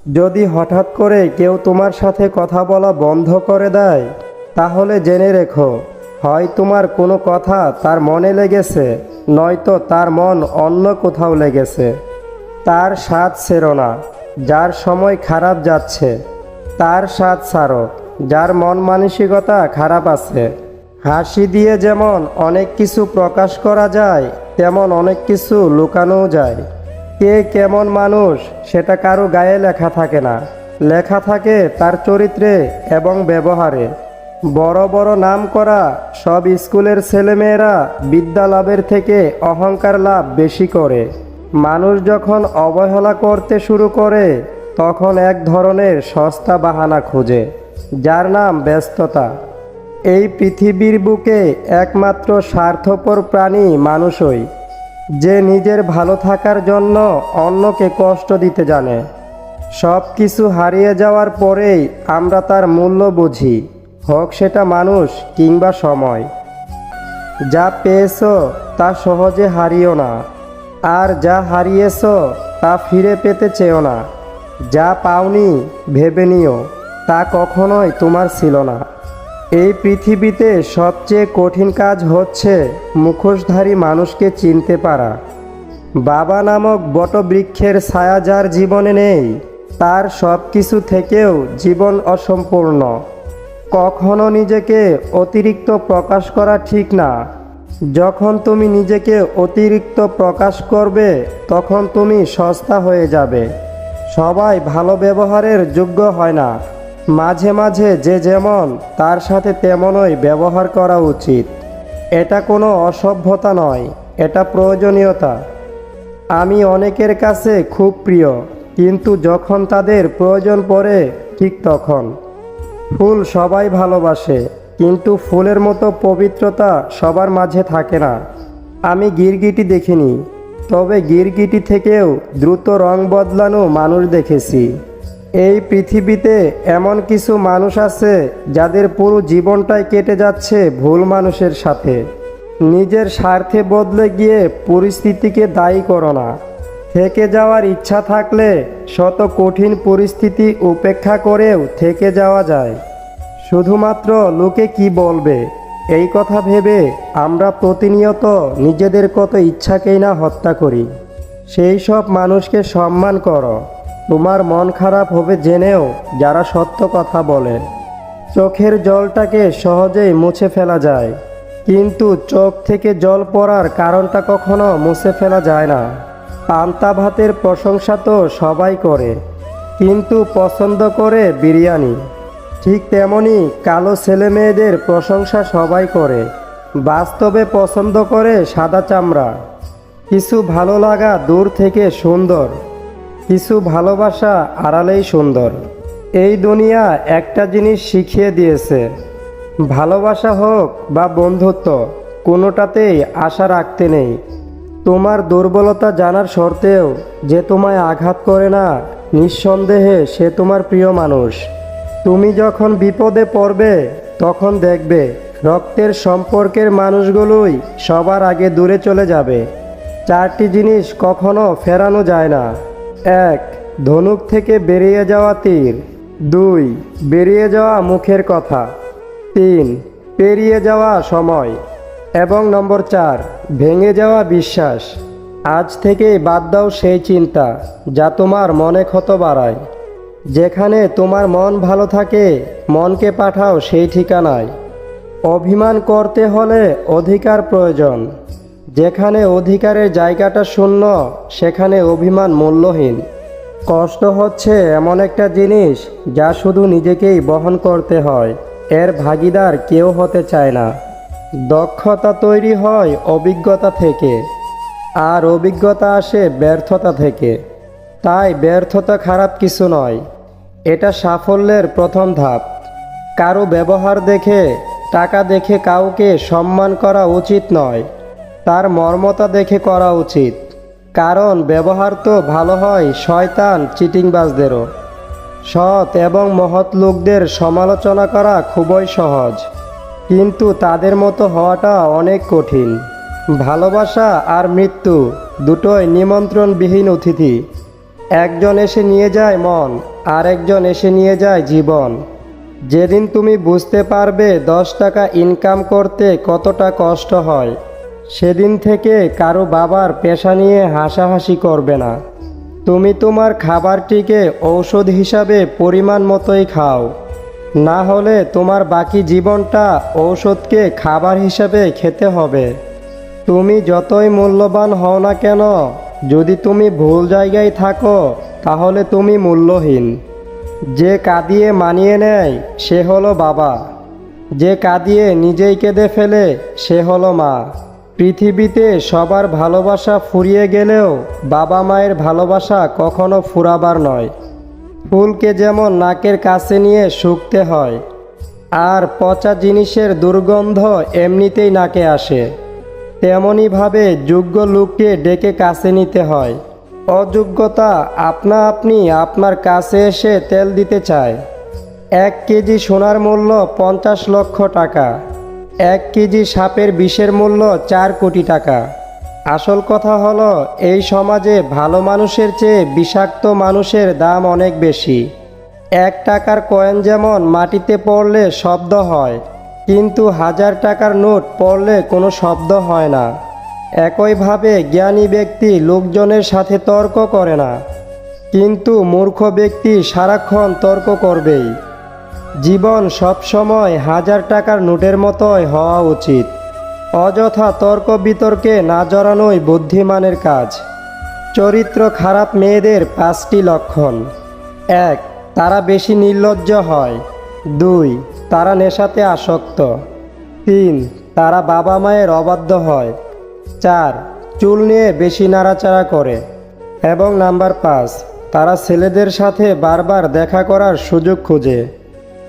যদি হঠাৎ করে কেউ তোমার সাথে কথা বলা বন্ধ করে দেয়, তাহলে জেনে রেখো, হয় তোমার কোনো কথা তার মনে লেগেছে, নয়তো তার মন অন্য কোথাও লেগেছে। তার স্বাদ ছেড়ো না, যার সময় খারাপ যাচ্ছে। তার স্বাদ ছাড়ো, যার মন মানসিকতা খারাপ আছে। হাসি দিয়ে যেমন অনেক কিছু প্রকাশ করা যায়, তেমন অনেক কিছু লুকানোও যায়। কে কেমন মানুষ সেটা কারো গায়ে লেখা থাকে না, লেখা থাকে তার চরিত্রে এবং ব্যবহারে। বড় বড় নাম করা সব স্কুলের ছেলেমেয়েরা বিদ্যা লাভের থেকে অহংকার লাভ বেশি করে। মানুষ যখন অবহেলা করতে শুরু করে, তখন এক ধরনের সস্তা বাহানা খোঁজে, যার নাম ব্যস্ততা। এই পৃথিবীর বুকে একমাত্র স্বার্থপর প্রাণী মানুষই, যে নিজের ভালো থাকার জন্য অন্যকে কষ্ট দিতে জানে। সব কিছু হারিয়ে যাওয়ার পরেই আমরা তার মূল্য বুঝি, হোক সেটা মানুষ কিংবা সময়। যা পেয়েছো তা সহজে হারিও না, আর যা হারিয়েছো তা ফিরে পেতে চেও না। যা পাওনি ভেবে নিও, তা কখনোই তোমার ছিল না। এই পৃথিবীতে সবচেয়ে কঠিন কাজ হচ্ছে মুখোশধারী মানুষকে চিনতে পারা। বাবা নামক বটবৃক্ষের ছায়া যার জীবনে নেই, তার সব কিছু থেকেও জীবন অসম্পূর্ণ। কখনো নিজেকে অতিরিক্ত প্রকাশ করা ঠিক না। যখন তুমি নিজেকে অতিরিক্ত প্রকাশ করবে, তখন তুমি সস্তা হয়ে যাবে। সবাই ভালো ব্যবহারের যোগ্য হয় না। মাঝে মাঝে যে যেমন, তার সাথে তেমনই ব্যবহার করা উচিত। এটা কোনো অসভ্যতা নয়, এটা প্রয়োজনীয়তা। আমি অনেকের কাছে খুব প্রিয়, কিন্তু যখন তাদের প্রয়োজন পড়ে ঠিক তখন। ফুল সবাই ভালোবাসে, কিন্তু ফুলের মতো পবিত্রতা সবার মাঝে থাকে না। আমি গিরগিটি দেখিনি, তবে গিরগিটি থেকেও দ্রুত রং বদলানো মানুষ দেখেছি। এই পৃথিবীতে এমন কিছু মানুষ আছে যাদের পুরো জীবনটাই কেটে যাচ্ছে ভুল মানুষের সাথে। নিজের স্বার্থে বদলে গিয়ে পরিস্থিতিকে দায়ী করো না। থেকে যাওয়ার ইচ্ছা থাকলে শত কঠিন পরিস্থিতি উপেক্ষা করেও থেকে যাওয়া যায়। শুধুমাত্র লোকে কি বলবে এই কথা ভেবে আমরা প্রতিনিয়ত নিজেদের কত ইচ্ছাকেই না হত্যা করি। সেই সব মানুষকে সম্মান করো। তোমার মন খারাপ হবে জেনেও যারা সত্য কথা বলে। চোখের জলটাকে সহজেই মুছে ফেলা যায়, কিন্তু চোখ থেকে জল পড়ার কারণটা কখনো মুছে ফেলা যায় না। পান্তা ভাতের প্রশংসা তো সবাই করে, কিন্তু পছন্দ করে বিরিয়ানি। ঠিক তেমনি কালো ছেলে মেয়েদের প্রশংসা সবাই করে, বাস্তবে পছন্দ করে সাদা চামড়া। কিছু ভালো লাগা দূর থেকে সুন্দর, কিছু ভালোবাসা আড়ালেই সুন্দর। এই দুনিয়া একটা জিনিস শিখিয়ে দিয়েছে, ভালোবাসা হোক বা বন্ধুত্ব, কোনোটাতেই আশা রাখতে নেই। তোমার দুর্বলতা জানার সত্ত্বেও যে তোমায় আঘাত করে না, নিঃসন্দেহে সে তোমার প্রিয় মানুষ। তুমি যখন বিপদে পড়বে, তখন দেখবে রক্তের সম্পর্কের মানুষগুলোই সবার আগে দূরে চলে যাবে। 4টি জিনিস কখনো ফেরানো যায় না। 1. ধনুক থেকে বেরিয়ে যাওয়া তীর। 2. বেরিয়ে যাওয়া মুখের কথা। 3. পেরিয়ে যাওয়া সময়। এবং নম্বর 4, ভেঙে যাওয়া বিশ্বাস। আজ থেকেই বাদ দাও সেই চিন্তা যা তোমার মনে ক্ষত বাড়ায়। যেখানে তোমার মন ভালো থাকে, মনকে পাঠাও সেই ঠিকানায়। অভিমান করতে হলে অধিকার প্রয়োজন। যেখানে অধিকারের জায়গাটা শূন্য, সেখানে অভিমান মূল্যহীন। কষ্ট হচ্ছে এমন একটা জিনিস যা শুধু নিজেকেই বহন করতে হয়, এর ভাগিদার কেউ হতে চায় না। দক্ষতা তৈরি হয় অভিজ্ঞতা থেকে, আর অভিজ্ঞতা আসে ব্যর্থতা থেকে। তাই ব্যর্থতা খারাপ কিছু নয়, এটা সাফল্যের প্রথম ধাপ। কারো ব্যবহার দেখে, টাকা দেখে কাউকে সম্মান করা উচিত নয়, তার মর্মতা দেখে করা উচিত। কারণ ব্যবহার তো ভালো হয় শয়তান চিটিংবাজদেরও। সৎ এবং মহৎ লোকদের সমালোচনা করা খুবই সহজ, কিন্তু তাদের মতো হওয়াটা অনেক কঠিন। ভালোবাসা আর মৃত্যু দুটোই নিমন্ত্রণবিহীন অতিথি। একজন এসে নিয়ে যায় মন, আর একজন এসে নিয়ে যায় জীবন। যেদিন তুমি বুঝতে পারবে 10 টাকা ইনকাম করতে কতটা কষ্ট হয়, সেদিন থেকে কারো বাবার পেশা নিয়ে হাসাহাসি করবে না। তুমি তোমার খাবারটিকে ঔষধ হিসাবে পরিমাণ মতোই খাও, না হলে তোমার বাকি জীবনটা ঔষধকে খাবার হিসাবে খেতে হবে। তুমি যতই মূল্যবান হও না কেন, যদি তুমি ভুল জায়গায় থাকো তাহলে তুমি মূল্যহীন। যে কাঁদিয়ে মানিয়ে নেয় সে হলো বাবা, যে কাঁদিয়ে নিজেই কেঁদে ফেলে সে হলো মা। পৃথিবীতে সবার ভালোবাসা ফুরিয়ে গেলেও বাবা মায়ের ভালোবাসা কখনো ফুরাবার নয়। ফুলকে যেমন নাকের কাছে নিয়ে শুকতে হয়, আর পচা জিনিসের দুর্গন্ধ এমনিতেই নাকে আসে, তেমনিভাবে যোগ্য লোককে ডেকে কাছে নিতে হয়। অযোগ্যতা আপনা আপনি আপনার কাছে এসে তেল দিতে চায়। 1 কেজি সোনার মূল্য 50 লক্ষ টাকা, 1 কেজি সাপের বিষের মূল্য 4 কোটি টাকা। আসল কথা হলো, এই সমাজে ভালো মানুষের চেয়ে বিষাক্ত মানুষের দাম অনেক বেশি। 1 টাকার কয়েন যেমন মাটিতে পড়লে শব্দ হয়, কিন্তু 1000 টাকার নোট পড়লে কোনো শব্দ হয় না। একইভাবে জ্ঞানী ব্যক্তি লোকজনের সাথে তর্ক করে না, কিন্তু মূর্খ ব্যক্তি সারাক্ষণ তর্ক করবেই। জীবন সবসময় 1000 টাকার নোটের মতোই হওয়া উচিত। অযথা তর্ক বিতর্কে না জড়ানোই বুদ্ধিমানের কাজ। চরিত্র খারাপ মেয়েদের 5টি লক্ষণ: 1. তারা বেশি নির্লজ্জ হয়। 2. তারা নেশাতে আসক্ত। 3. তারা বাবা মায়ের অবাধ্য হয়। 4. চুল নিয়ে বেশি নাড়াচাড়া করে। এবং নাম্বার 5, তারা ছেলেদের সাথে বারবার দেখা করার সুযোগ খোঁজে।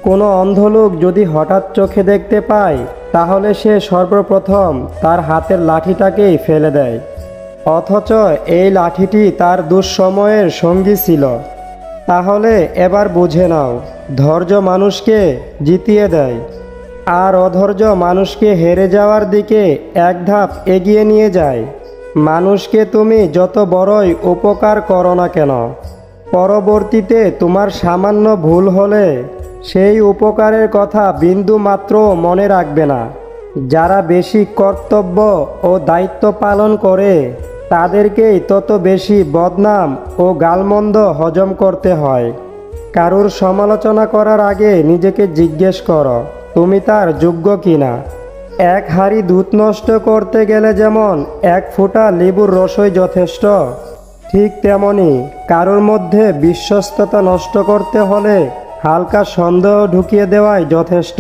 কোনো অন্ধ লোক যদি হঠাৎ চোখে দেখতে পায়, তাহলে সে সর্বপ্রথম তার হাতের লাঠিটাকেই ফেলে দেয়, অথচ এই লাঠিটি তার দুঃসময়ের সঙ্গী ছিল। তাহলে এবার বুঝে নাও, ধৈর্য মানুষকে জিতিয়ে দেয়, আর অধৈর্য মানুষকে হেরে যাওয়ার দিকে এক ধাপ এগিয়ে নিয়ে যায়। মানুষকে তুমি যত বড়ই উপকার করো না কেন, পরবর্তীতে তোমার সামান্য ভুল হলে সেই উপকারের কথা বিন্দু মাত্র মনে রাখবে না। যারা বেশি কর্তব্য ও দায়িত্ব পালন করে, তাদেরকেই তত বেশি বদনাম ও গালমন্দ হজম করতে হয়। কারুর সমালোচনা করার আগে নিজেকে জিজ্ঞেস করো, তুমি তার যোগ্য কিনা। 1 হাঁড়ি দুধ নষ্ট করতে গেলে যেমন 1 ফোঁটা লেবুর রসই যথেষ্ট, ঠিক তেমনি কারোর মধ্যে বিশ্বস্ততা নষ্ট করতে হলে হালকা সন্দেহ ঢুকিয়ে দেওয়াই যথেষ্ট।